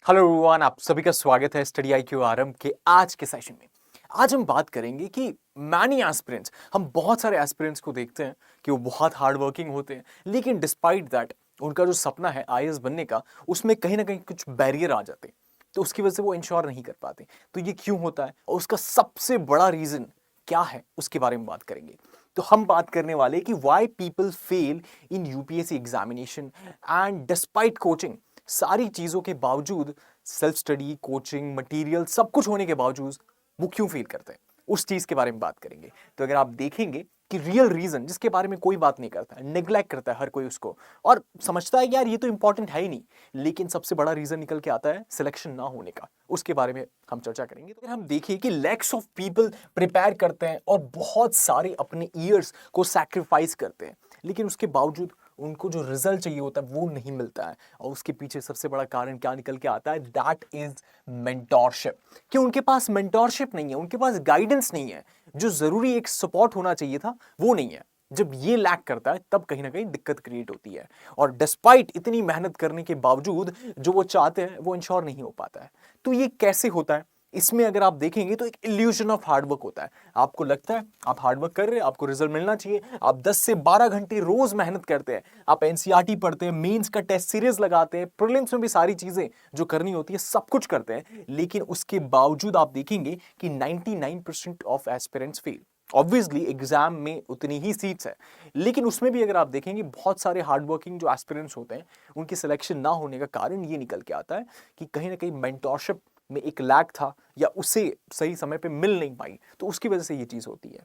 Hello everyone, आप सभी का स्वागत है स्टडी आईक्यू आरएम के आज के सेशन में। आज हम बात करेंगे कि मैनी एस्पिरेंट्स, हम बहुत सारे एस्पिरेंट्स को देखते हैं कि वो बहुत हार्ड वर्किंग होते हैं, लेकिन डिस्पाइट दैट उनका जो सपना है आईएएस बनने का, उसमें कहीं ना कहीं कुछ बैरियर आ जाते हैं, तो उसकी वजह से वो इंश्योर नहीं कर पाते। तो ये क्यों होता है और उसका सबसे बड़ा रीजन क्या है, उसके बारे में बात करेंगे। तो हम बात करने वाले कि why people fail in UPSC examination and despite coaching, सारी चीजों के बावजूद, सेल्फ स्टडी, कोचिंग, मटेरियल, सब कुछ होने के बावजूद वो क्यों फील करते हैं, उस चीज के बारे में बात करेंगे। तो अगर आप देखेंगे कि रियल रीजन जिसके बारे में कोई बात नहीं करता है, नेग्लेक्ट करता है हर कोई उसको, और समझता है कि यार ये तो इंपॉर्टेंट है ही नहीं, लेकिन सबसे बड़ा रीजन निकल के आता है सिलेक्शन ना होने का, उसके बारे में हम चर्चा करेंगे। तो अगर हम देखिए कि लैक्स ऑफ पीपल प्रिपेयर करते हैं और बहुत सारे अपने ईयर्स को सैक्रिफाइस करते हैं, लेकिन उसके बावजूद उनको जो रिजल्ट चाहिए होता है वो नहीं मिलता है। और उसके पीछे सबसे बड़ा कारण क्या निकल के आता है, दैट इज मेंटोरशिप। कि उनके पास मेंटोरशिप नहीं है, उनके पास गाइडेंस नहीं है, जो जरूरी एक सपोर्ट होना चाहिए था वो नहीं है। जब ये लैक करता है तब कहीं ना कहीं दिक्कत क्रिएट होती है, और डिस्पाइट इतनी मेहनत करने के बावजूद जो वो चाहते हैं वो इंश्योर नहीं हो पाता है। तो ये कैसे होता है, इसमें अगर आप देखेंगे तो एक इल्यूजन ऑफ हार्डवर्क होता है। आपको लगता है आप हार्डवर्क कर रहे हैं, आपको रिजल्ट मिलना चाहिए, आप 10 से 12 घंटे रोज मेहनत करते हैं, आप एनसीईआरटी पढ़ते हैं, मेंस का टेस्ट सीरीज लगाते हैं, प्रीलिम्स में भी सारी चीजें जो करनी होती है सब कुछ करते हैं, लेकिन उसके बावजूद आप देखेंगे कि 99% of aspirants fail. Obviously exam में उतनी ही सीट्स है, लेकिन उसमें भी अगर आप देखेंगे बहुत सारे हार्डवर्किंग जो एस्पिरेंट्स होते हैं उनकी सिलेक्शन ना होने का कारण ये निकल के आता है कि कहीं ना कहीं मेंटोरशिप में एक लैग था, या उसे सही समय पे मिल नहीं पाई, तो उसकी वजह से ये चीज होती है।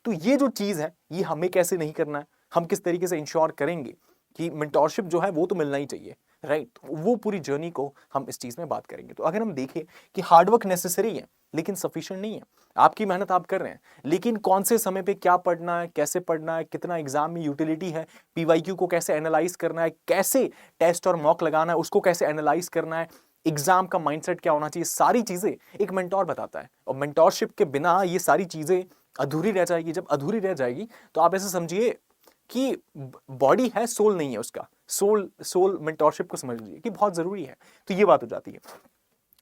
तो ये जो चीज है ये हमें कैसे नहीं करना है, हम किस तरीके से इंश्योर करेंगे कि मेंटोरशिप जो है वो तो मिलना ही चाहिए, राइट। वो पूरी जर्नी को हम इस चीज में बात करेंगे। तो अगर हम देखें कि हार्डवर्क नेसेसरी है लेकिन सफिशिएंट नहीं है, आपकी मेहनत आप कर रहे हैं, लेकिन कौन से समय पे क्या पढ़ना है, कैसे पढ़ना है, कितना एग्जाम में यूटिलिटी है, पीवाईक्यू को कैसे एनालाइज करना है, कैसे टेस्ट और मॉक लगाना है उसको कैसे एनालाइज करना है, एग्जाम का माइंडसेट क्या होना चाहिए, सारी चीजें एक मेंटोर बताता है। और मेंटोरशिप के बिना ये सारी चीजें अधूरी रह जाएगी। जब अधूरी रह जाएगी तो आप ऐसे समझिए कि बॉडी है, सोल नहीं है उसका। सोल मेंटोरशिप को समझ लीजिए कि बहुत जरूरी है। तो ये बात हो जाती है।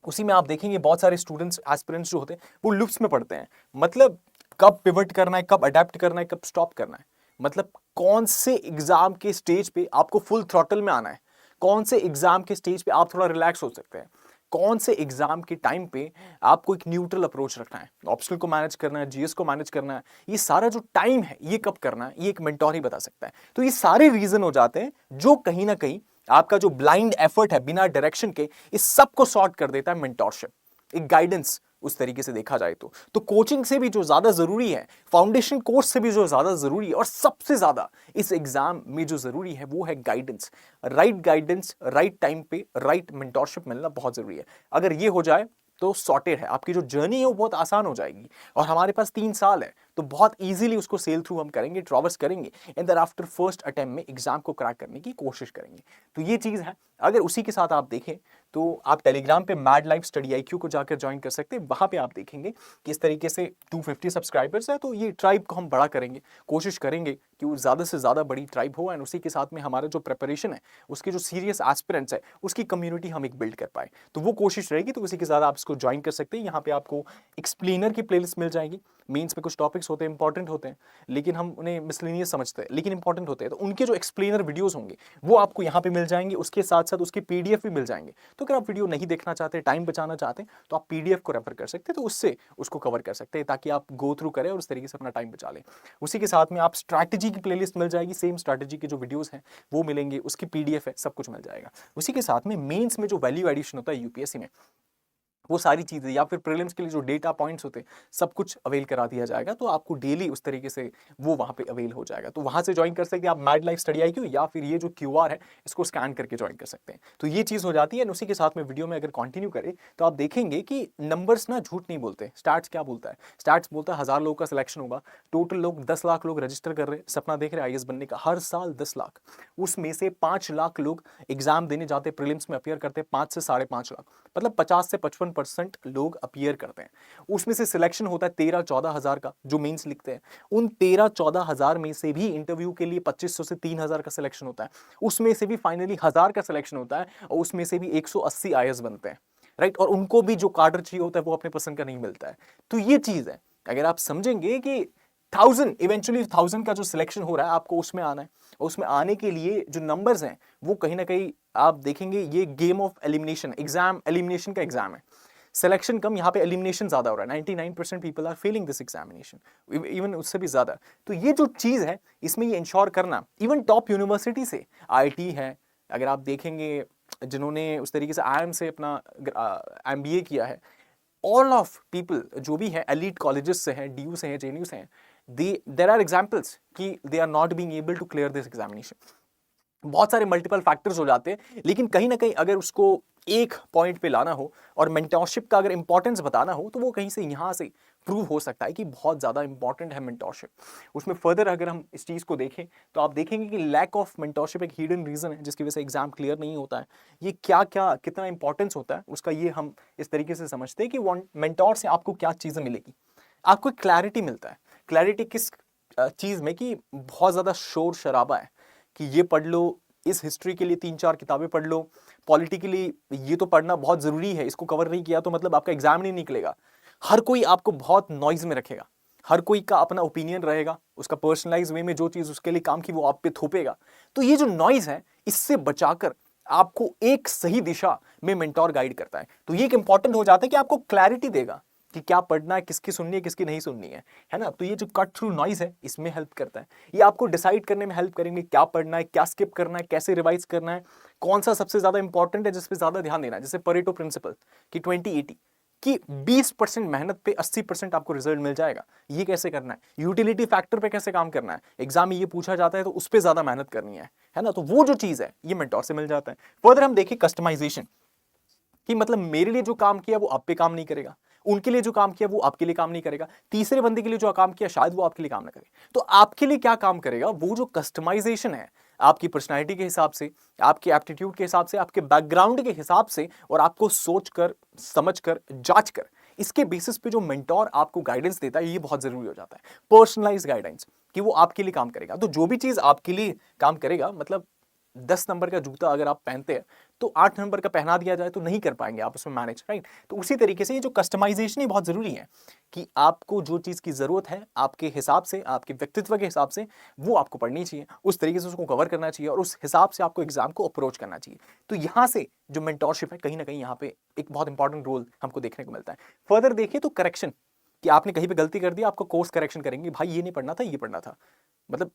उसी में आप देखेंगे बहुत सारे स्टूडेंट्स, एस्पिरेंट्स जो होते हैं वो लूप्स में पढ़ते हैं। मतलब कब पिवट करना है, कब अडेप्ट करना है, कब स्टॉप करना है, मतलब कौन से एग्जाम के स्टेज पे आपको फुल थ्रॉटल में आना है, कौन से एग्जाम के स्टेज पे आप थोड़ा रिलैक्स हो सकते हैं, कौन से एग्जाम के टाइम पे आपको एक न्यूट्रल अप्रोच रखना है, ऑप्शनल को मैनेज करना है, जीएस को मैनेज करना है, ये सारा जो टाइम है ये कब करना है, ये एक मेंटोर ही बता सकता है। तो ये सारे रीजन हो जाते हैं जो कहीं ना कहीं आपका जो ब्लाइंड एफर्ट है बिना डायरेक्शन के, इस सब को सॉर्ट कर देता है मेंटोरशिप, एक गाइडेंस। उस तरीके से देखा जाए तो कोचिंग से भी जो ज्यादा जरूरी है, फाउंडेशन कोर्स से भी जो ज्यादा जरूरी है, और सबसे ज्यादा इस एग्जाम में जो जरूरी है वो है guidance. Right guidance, right time पे राइट मेंटोरशिप मिलना बहुत जरूरी है। अगर ये हो जाए तो सॉर्टेड है, आपकी जो जर्नी है वो बहुत आसान हो जाएगी। और हमारे पास 3 साल है तो बहुत इजीली उसको सेल थ्रू हम करेंगे, ट्रैवर्स करेंगे, and then after first attempt में एग्जाम को क्रैक करने की कोशिश करेंगे। तो ये चीज है। अगर उसी के साथ आप देखें तो आप टेलीग्राम पे मैड लाइफ स्टडी आईक्यू को जाकर ज्वाइन कर सकते हैं। वहां पे आप देखेंगे कि इस तरीके से 250 सब्सक्राइबर्स है, तो ये ट्राइब को हम बड़ा करेंगे, कोशिश करेंगे कि वो ज्यादा से ज्यादा बड़ी ट्राइब हो, एंड उसी के साथ में हमारा जो प्रिपरेशन है, उसके जो सीरियस एस्पिरेंट्स है, उसकी कम्युनिटी हम एक बिल्ड कर पाए। तो वो कोशिश रहेगी। तो उसी के साथ आप इसको ज्वाइन कर सकते हैं। यहाँ पे आपको एक्सप्लेनर की प्लेलिस्ट मिल जाएगी। मेंस में कुछ टॉपिक्स होते हैं, इंपॉर्टेंट होते हैं, लेकिन हम उन्हें मिसलेनियस समझते हैं, लेकिन इंपॉर्टेंट होते हैं, तो उनके जो एक्सप्लेनर वीडियोस होंगे वो आपको यहाँ पे मिल जाएंगे। उसके साथ साथ उसके पीडीएफ भी मिल जाएंगे। तो अगर आप वीडियो नहीं देखना चाहते, टाइम बचाना चाहते हैं, तो आप पीडीएफ को रेफर कर सकते हैं, तो उससे उसको कवर कर सकते हैं, ताकि आप गो थ्रू करें और उस तरीके से अपना टाइम बचा लें। उसी के साथ में आप स्ट्रैटेजी की प्लेलिस्ट मिल जाएगी, सेम स्ट्रैटेजी के जो वीडियोस हैं वो मिलेंगे, उसकी पीडीएफ है, सब कुछ मिल जाएगा। उसी के साथ में मेंस में जो वैल्यू एडिशन होता है यूपीएससी में, वो सारी चीजें, या फिर प्रीलिम्स के लिए जो डेटा पॉइंट्स होते हैं, सब कुछ अवेल करा दिया जाएगा। तो आपको डेली उस तरीके से वो वहां पे अवेल हो जाएगा। तो वहां से ज्वाइन कर सकते हैं आप मैड लाइफ स्टडी आईक्यू, या फिर ये जो क्यूआर है इसको स्कैन करके ज्वाइन कर सकते हैं। तो ये चीज हो जाती है। उसी के साथ में वीडियो में अगर कंटिन्यू करें तो आप देखेंगे कि नंबर्स ना झूठ नहीं बोलते। स्टैट्स क्या बोलता है, स्टैट्स बोलता है 1000 लोगों का सिलेक्शन होगा, टोटल लोग 10 लाख लोग रजिस्टर कर रहे हैं, सपना देख रहे हैं आईएएस बनने का, हर साल 10 लाख, उसमें से 5 लाख लोग एग्जाम देने जाते, प्रीलिम्स में अपियर करते, 5 से 5.5 लाख, मतलब 50 से 11% लोग अपीयर करते हैं। उसमें से सिलेक्शन होता है 13-14 हज़ार का, जो मेंस लिखते हैं। उन 13-14 हज़ार में से भी इंटरव्यू के लिए 2500 से 3000 का सिलेक्शन होता है। उसमें से भी फाइनली 1000 का सिलेक्शन होता है और उसमें से भी 180 आईएएस बनते हैं, राइट। और उनको भी जो कार्डर चाहिए होता है वो अपने पसंद का नहीं मिलता है। तो ये चीज है, अगर आप समझेंगे कि 1000 का जो सिलेक्शन हो रहा है आपको उसमें आना है, और उसमें आने के लिए जो नंबर्स हैं वो कहीं ना कहीं आप देखेंगे ये game of elimination, exam elimination का एग्जाम है। सिलेक्शन कम, यहाँ पे एलिमिनेशन ज्यादा हो रहा है। 99% people are failing this examination, even उससे भी ज्यादा। तो ये जो चीज है इसमें ये इंश्योर करना, इवन टॉप यूनिवर्सिटी से आईआईटी है, अगर आप देखेंगे जिन्होंने उस तरीके से आईआईएम से अपना एमबीए किया है, ऑल ऑफ पीपल जो भी है एलीट कॉलेजेस से हैं, डीयू से हैं, जेएनयू से हैं, देयर आर एग्जाम्पल्स कि they are not being able to clear this examination. बहुत सारे मल्टीपल फैक्टर्स हो जाते हैं, लेकिन कहीं ना कहीं अगर उसको एक पॉइंट पे लाना हो और मेंटोरशिप का अगर इंपॉर्टेंस बताना हो तो वो कहीं से यहां से प्रूव हो सकता है कि बहुत ज्यादा इंपॉर्टेंट है मेंटोरशिप। उसमें फर्दर अगर हम इस चीज को देखें तो आप देखेंगे कि लैक ऑफ मेंटोरशिप एक हिडन रीजन है जिसकी वजह से एग्जाम क्लियर नहीं होता है। ये क्या क्या कितना इंपॉर्टेंस होता है उसका, ये हम इस तरीके से समझते हैं कि मेंटोर से आपको क्या चीजें मिलेगी। आपको क्लैरिटी मिलता है। क्लैरिटी किस चीज में, कि बहुत ज्यादा शोर शराबा है कि ये पढ़ लो, इस हिस्ट्री के लिए 3-4 किताबें पढ़ लो, पॉलिटिकली ये तो पढ़ना बहुत जरूरी है, इसको कवर नहीं किया तो मतलब आपका एग्जाम नहीं निकलेगा। हर कोई आपको बहुत नॉइज में रखेगा, हर कोई का अपना ओपिनियन रहेगा, उसका पर्सनलाइज वे में जो चीज उसके लिए काम की वो आप पे थोपेगा। तो ये जो नॉइज है इससे बचाकर आपको एक सही दिशा में मेंटोर गाइड करता है। तो ये एक इंपॉर्टेंट हो जाता है कि आपको क्लैरिटी देगा कि क्या पढ़ना है, किसकी सुननी है, किसकी नहीं सुननी है ना। तो ये जो कट थ्रू नॉइज है इसमें हेल्प करता है। ये आपको डिसाइड करने में हेल्प करेंगे क्या पढ़ना है, क्या स्किप करना है, कैसे रिवाइज करना है, कौन सा सबसे ज्यादा इंपॉर्टेंट है जिस पे ज्यादा ध्यान देना है। जैसे परेटो प्रिंसिपल कि 20-80 कि 20% मेहनत पे 80% आपको रिजल्ट मिल जाएगा। ये कैसे करना है, यूटिलिटी फैक्टर पे कैसे काम करना है, एग्जाम में ये पूछा जाता है तो उस पर ज्यादा मेहनत करनी है ना। तो वो जो चीज है ये मेंटोर से मिल जाता है। फर्दर हम देखें कस्टमाइजेशन, कि मतलब मेरे लिए जो काम किया वो आप पे काम नहीं करेगा, उनके लिए जो काम किया वो आपके लिए काम नहीं करेगा, तीसरे बंदे के लिए जो काम किया शायद वो आपके लिए काम ना करे। तो आपके लिए क्या काम करेगा, वो जो कस्टमाइजेशन है आपकी पर्सनालिटी के हिसाब से, आपके एप्टीट्यूड के हिसाब से, आपके बैकग्राउंड के हिसाब से, और आपको सोचकर, समझकर, जांचकर, इसके बेसिस पे जो मेंटोर आपको गाइडेंस देता है ये बहुत जरूरी हो जाता है। पर्सनलाइज गाइडेंस कि वो आपके लिए काम करेगा। तो जो भी चीज आपके लिए काम करेगा, मतलब 10 नंबर का जूता अगर आप पहनते हैं तो 8 नंबर का पहना दिया जाए तो नहीं कर पाएंगे आप उसमें मैनेज, राइट। तो उसी तरीके से ये जो कस्टमाइजेशन ही बहुत जरूरी है कि आपको जो चीज की जरूरत है आपके हिसाब से, आपके व्यक्तित्व के हिसाब से वो आपको पढ़नी चाहिए, उस तरीके से उसको कवर करना चाहिए और उस हिसाब से आपको एग्जाम को अप्रोच करना चाहिए। तो यहां से जो मेंटोरशिप है कहीं ना कहीं यहाँ पे एक बहुत इंपॉर्टेंट रोल हमको देखने को मिलता है। फर्दर देखिए तो करेक्शन, कि आपने कहीं पे गलती कर दी, आपको कोर्स करेक्शन करेंगे, भाई ये नहीं पढ़ना था, ये पढ़ना था। मतलब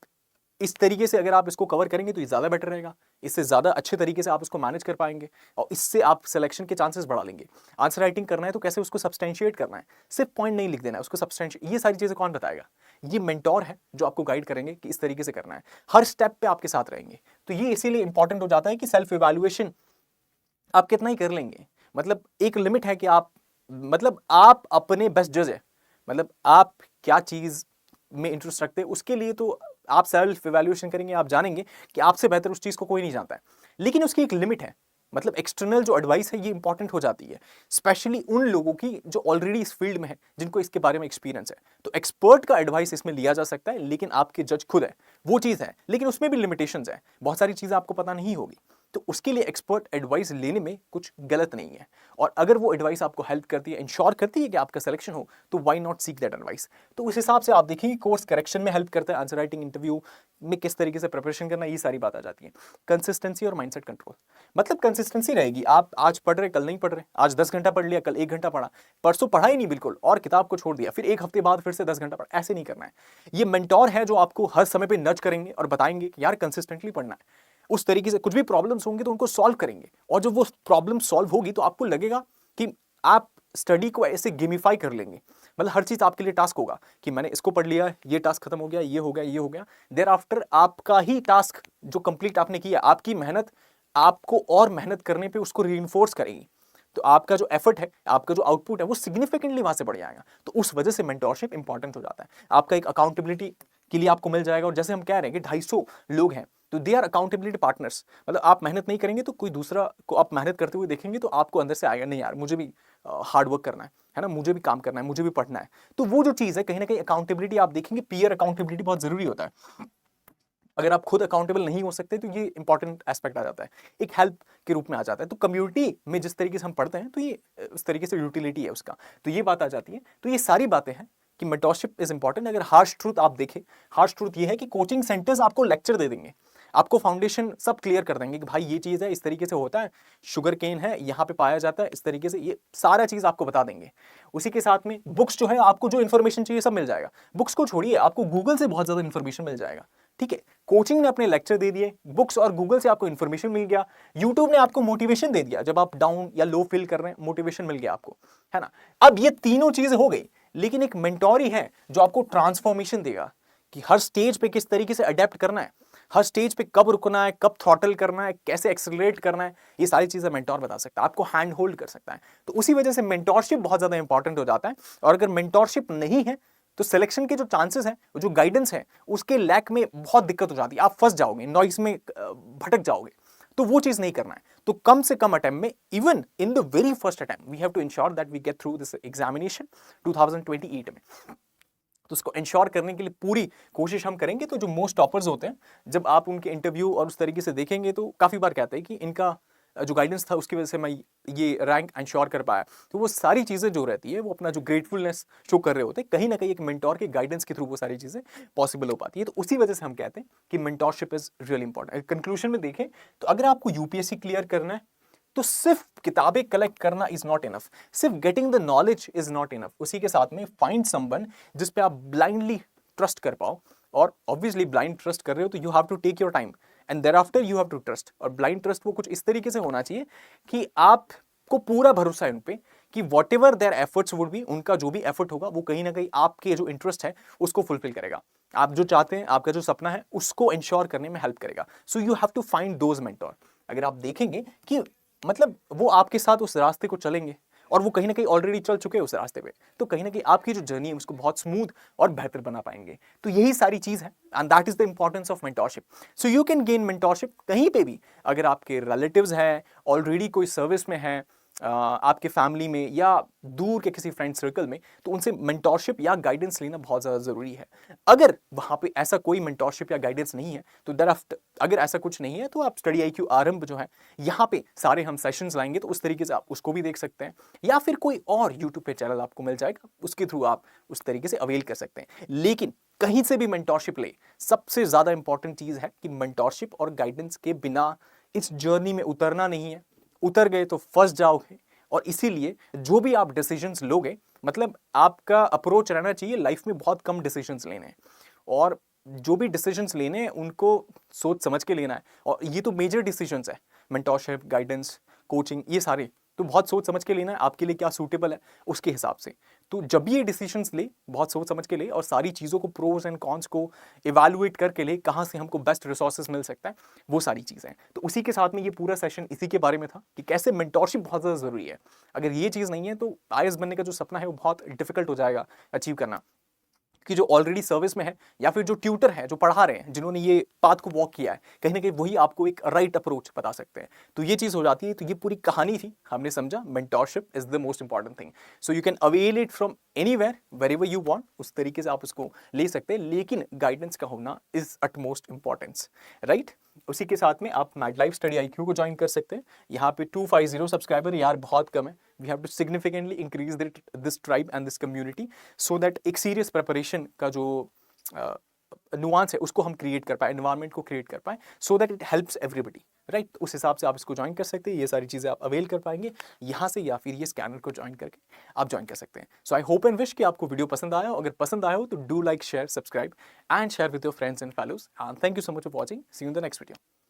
इस तरीके से अगर आप इसको कवर करेंगे तो ये ज्यादा बेटर रहेगा, इससे ज्यादा अच्छे तरीके से आप इसको मैनेज कर पाएंगे और इससे आप सिलेक्शन के चांसेस बढ़ा लेंगे। आंसर राइटिंग करना है तो कैसे उसको सब्सटेंशिएट करना है, सिर्फ पॉइंट नहीं लिख देना है, उसको सब्सटेंशिएट, ये सारी चीजें कौन बताएगा, ये मेंटोर है जो आपको गाइड करेंगे कि इस तरीके से करना है, हर स्टेप पे आपके साथ रहेंगे। तो ये इसीलिए इंपॉर्टेंट हो जाता है कि सेल्फ इवैल्यूएशन आप कितना ही कर लेंगे, मतलब एक लिमिट है कि आप अपने बेस्ट जज है, मतलब आप क्या चीज में इंटरेस्ट रखते हैं उसके लिए तो आप सेल्फ इवैल्यूएशन करेंगे, आप जानेंगे कि आपसे बेहतर उस चीज को कोई नहीं जानता है। लेकिन उसकी एक लिमिट है, मतलब एक्सटर्नल जो एडवाइस है ये इंपॉर्टेंट हो जाती है, स्पेशली उन लोगों की जो ऑलरेडी इस फील्ड में है, जिनको इसके बारे में एक्सपीरियंस है। तो एक्सपर्ट का एडवाइस इसमें लिया जा सकता है, लेकिन आपके जज खुद है, वो चीज है, लेकिन उसमें भी लिमिटेशंस है, बहुत सारी चीजें आपको पता नहीं होगी। तो उसके लिए एक्सपर्ट एडवाइस लेने में कुछ गलत नहीं है, और अगर वो एडवाइस आपको हेल्प करती है, इंश्योर करती है कि आपका सिलेक्शन हो, तो why not seek that advice. तो उस हिसाब से आप देखेंगे कोर्स करेक्शन में हेल्प करता है, आंसर राइटिंग, इंटरव्यू में किस तरीके से प्रिपरेशन करना, ये सारी बात आ जाती है। कंसिस्टेंसी और माइंडसेट कंट्रोल, मतलब कंसिस्टेंसी रहेगी, आप आज पढ़ रहे कल नहीं पढ़ रहे, आज 10 घंटा पढ़ लिया कल 1 घंटा पढ़ा, परसों पढ़ा ही नहीं बिल्कुल और किताब को छोड़ दिया, फिर एक हफ्ते बाद फिर से 10 घंटा पढ़ा, ऐसे नहीं करना है। ये मेंटोर है जो आपको हर समय पे नज करेंगे और बताएंगे कि यार कंसिस्टेंटली पढ़ना है। उस तरीके से कुछ भी प्रॉब्लम्स होंगे तो उनको सॉल्व करेंगे, और जब वो प्रॉब्लम सॉल्व होगी तो आपको लगेगा कि आप स्टडी को ऐसे गेमिफाई कर लेंगे, मतलब हर चीज आपके लिए टास्क होगा कि मैंने इसको पढ़ लिया, ये टास्क खत्म हो गया, ये हो गया, ये हो गया, देयर आफ्टर आपका ही टास्क जो कंप्लीट आपने किया, आपकी मेहनत आपको और मेहनत करने पे उसको रीइंफोर्स करेगी। तो आपका जो एफर्ट है, आपका जो आउटपुट है वो सिग्निफिकेंटली वहां से बढ़ जाएगा। तो उस वजह से मेंटोरशिप इंपॉर्टेंट हो जाता है, आपका एक अकाउंटेबिलिटी के लिए आपको मिल जाएगा। और जैसे हम कह रहे हैं कि 250 लोग हैं तो दे आर अकाउंटेबिलिटी पार्टनर्स। मतलब आप मेहनत नहीं करेंगे तो कोई दूसरा को आप मेहनत करते हुए देखेंगे तो आपको अंदर से आएगा नहीं यार मुझे भी हार्ड वर्क करना है ना, मुझे भी काम करना है, मुझे भी पढ़ना है। तो वो जो चीज़ है कहीं ना कहीं अकाउंटेबिलिटी आप देखेंगे, पीयर अकाउंटेबिलिटी बहुत जरूरी होता है। अगर आप खुद अकाउंटेबल नहीं हो सकते तो ये इंपॉर्टेंट एस्पेक्ट आ जाता है, एक हेल्प के रूप में आ जाता है। तो कम्युनिटी में जिस तरीके से हम पढ़ते हैं तो ये उस तरीके से यूटिलिटी है उसका, तो ये बात आ जाती है। तो ये सारी बातें हैं कि मेंटोरशिप इज इंपॉर्टेंट। अगर हार्श ट्रूथ आप देखें, हार्श ट्रूथ ये है कि कोचिंग सेंटर्स आपको लेक्चर दे देंगे, आपको फाउंडेशन सब क्लियर कर देंगे कि भाई ये चीज़ है, इस तरीके से होता है, शुगर केन है यहाँ पे पाया जाता है, इस तरीके से, ये सारा चीज़ आपको बता देंगे। उसी के साथ में बुक्स जो है, आपको जो इन्फॉर्मेशन चाहिए सब मिल जाएगा। बुक्स को छोड़िए, आपको गूगल से बहुत ज़्यादा इन्फॉर्मेशन मिल जाएगा। ठीक है, कोचिंग ने अपने लेक्चर दे दिए, बुक्स और गूगल से आपको इन्फॉर्मेशन मिल गया, यूट्यूब ने आपको मोटिवेशन दे दिया, जब आप डाउन या लो फील कर रहे हैं मोटिवेशन मिल गया आपको, है ना। अब ये तीनों चीज़ें हो गई, लेकिन एक मेंटोर ही है जो आपको ट्रांसफॉर्मेशन देगा कि हर स्टेज पे किस तरीके से अडेप्ट करना है, हर स्टेज पे कब रुकना है, कब थ्रॉटल करना है, कैसे एक्सेलरेट करना है, ये सारी चीजें मेंटोर बता सकता है, आपको हैंड होल्ड कर सकता है। तो उसी वजह से मेंटोरशिप बहुत ज्यादा इंपॉर्टेंट हो जाता है। और अगर मेंटोरशिप नहीं है तो सिलेक्शन के जो चांसेस हैं, जो गाइडेंस है, उसके लैक में बहुत दिक्कत हो जाती है, आप फंस जाओगे, नॉइस में भटक जाओगे। तो वो चीज नहीं करना है। तो कम से कम अटेम्प्ट में, even in the very first attempt, we have to ensure that we get through this examination 2028 में। तो उसको इंश्योर करने के लिए पूरी कोशिश हम करेंगे। तो जो मोस्ट टॉपर्स होते हैं, जब आप उनके इंटरव्यू और उस तरीके से देखेंगे तो काफ़ी बार कहते हैं कि इनका जो गाइडेंस था उसकी वजह से मैं ये रैंक इंश्योर कर पाया। तो वो सारी चीज़ें जो रहती है, वो अपना जो ग्रेटफुलनेस शो कर रहे होते हैं, कहीं ना कहीं एक मेंटोर के गाइडेंस के थ्रू वो सारी चीज़ें पॉसिबल हो पाती है। तो उसी वजह से हम कहते हैं कि mentorship is really important. Conclusion में देखें तो अगर आपको यूपीएससी क्लियर करना है तो सिर्फ किताबें कलेक्ट करना इज नॉट इनफ, सिर्फ getting the knowledge is not enough. उसी के साथ में फाइंड समवन जिस पे आप ब्लाइंडली ट्रस्ट कर पाओ। और ऑब्वियसली ब्लाइंड ट्रस्ट कर रहे हो तो you have to take your time and thereafter you have to trust. और ब्लाइंड ट्रस्ट वो कुछ इस तरीके से होना चाहिए कि आपको पूरा भरोसा है उन पे कि what ever their efforts would be, उनका जो भी एफर्ट होगा वो कहीं ना कहीं आपके जो इंटरेस्ट है उसको फुलफिल करेगा, आप जो चाहते हैं, आपका जो सपना है उसको इंश्योर करने में हेल्प करेगा। So you have to find those mentor. अगर आप देखेंगे कि मतलब वो आपके साथ उस रास्ते को चलेंगे और वो कहीं ना कहीं ऑलरेडी चल चुके हैं उस रास्ते पे, तो कहीं ना कहीं आपकी जो जर्नी है उसको बहुत स्मूथ और बेहतर बना पाएंगे। तो यही सारी चीज़ है and that is the importance of mentorship. So you can gain mentorship कहीं पे भी। अगर आपके रिलेटिव्स हैं, ऑलरेडी कोई सर्विस में है, आपके फैमिली में या दूर के किसी फ्रेंड सर्कल में, तो उनसे मेंटोरशिप या गाइडेंस लेना बहुत ज़्यादा ज़रूरी है। अगर वहाँ पे ऐसा कोई मेंटोरशिप या गाइडेंस नहीं है तो दरअसल अगर ऐसा कुछ नहीं है तो आप स्टडी IQ आरंभ जो है यहाँ पे सारे हम सेशंस लाएंगे, तो उस तरीके से आप उसको भी देख सकते हैं, या फिर कोई और यूट्यूब पे चैनल आपको मिल जाएगा, उसके थ्रू आप उस तरीके से अवेल कर सकते हैं। लेकिन कहीं से भी मेंटोरशिप ले, सबसे ज़्यादा इंपॉर्टेंट चीज़ है कि मेंटोरशिप और गाइडेंस के बिना इस जर्नी में उतरना नहीं है। उतर गए तो फंस जाओगे। और इसीलिए जो भी आप डिसीजंस लोगे, मतलब आपका अप्रोच रहना चाहिए लाइफ में बहुत कम डिसीजंस लेने हैं, और जो भी डिसीजंस लेने हैं उनको सोच समझ के लेना है। और ये तो मेजर डिसीजंस है, मेंटोरशिप, गाइडेंस, कोचिंग, ये सारे तो बहुत सोच समझ के लेना है, आपके लिए क्या सूटेबल है उसके हिसाब से। तो जब ये डिसीजंस ले, बहुत सोच समझ के ले और सारी चीज़ों को प्रोज एंड कॉन्स को इवैल्यूएट करके ले, कहाँ से हमको बेस्ट रिसोर्सेज मिल सकता है, वो सारी चीज़ें। तो उसी के साथ में ये पूरा सेशन इसी के बारे में था कि कैसे मेंटोरशिप बहुत ज़्यादा ज़रूरी है। अगर ये चीज़ नहीं है तो IAS बनने का जो सपना है वो बहुत डिफिकल्ट हो जाएगा अचीव करना। कि जो ऑलरेडी सर्विस में है या फिर जो ट्यूटर है, जो पढ़ा रहे हैं, जिन्होंने ये पाथ को वॉक किया है, कहीं ना कहीं वही आपको एक राइट अप्रोच बता सकते हैं। तो ये चीज़ हो जाती है। तो ये पूरी कहानी थी, हमने समझा mentorship is the most important thing. So you can avail it from anywhere wherever you want, उस तरीके से आप उसको ले सकते हैं, लेकिन गाइडेंस का होना इज अटमोस्ट इंपॉर्टेंस, राइट। उसी के साथ में आप मैड लाइफ स्टडी IQ को ज्वाइन कर सकते हैं। यहाँ पे 250 सब्सक्राइबर यार बहुत कम है। We have to significantly increase this tribe and this community so that एक सीरियस प्रिपरेशन का जो नुआंस है उसको हम क्रिएट कर पाए, एनवायरनमेंट को क्रिएट कर पाए, so that it helps everybody, right. उस हिसाब से आप इसको ज्वाइन कर सकते हैं। ये सारी चीज़ें आप अवेल कर पाएंगे यहाँ से, या फिर ये स्कैनर को ज्वाइन करके आप ज्वाइन कर सकते हैं। सो आई होप एंड विश कि आपको वीडियो पसंद आया हो। अगर पसंद आया हो तो do like, share, subscribe and share with your friends and fellows. And thank you so much for watching. See you in the next video.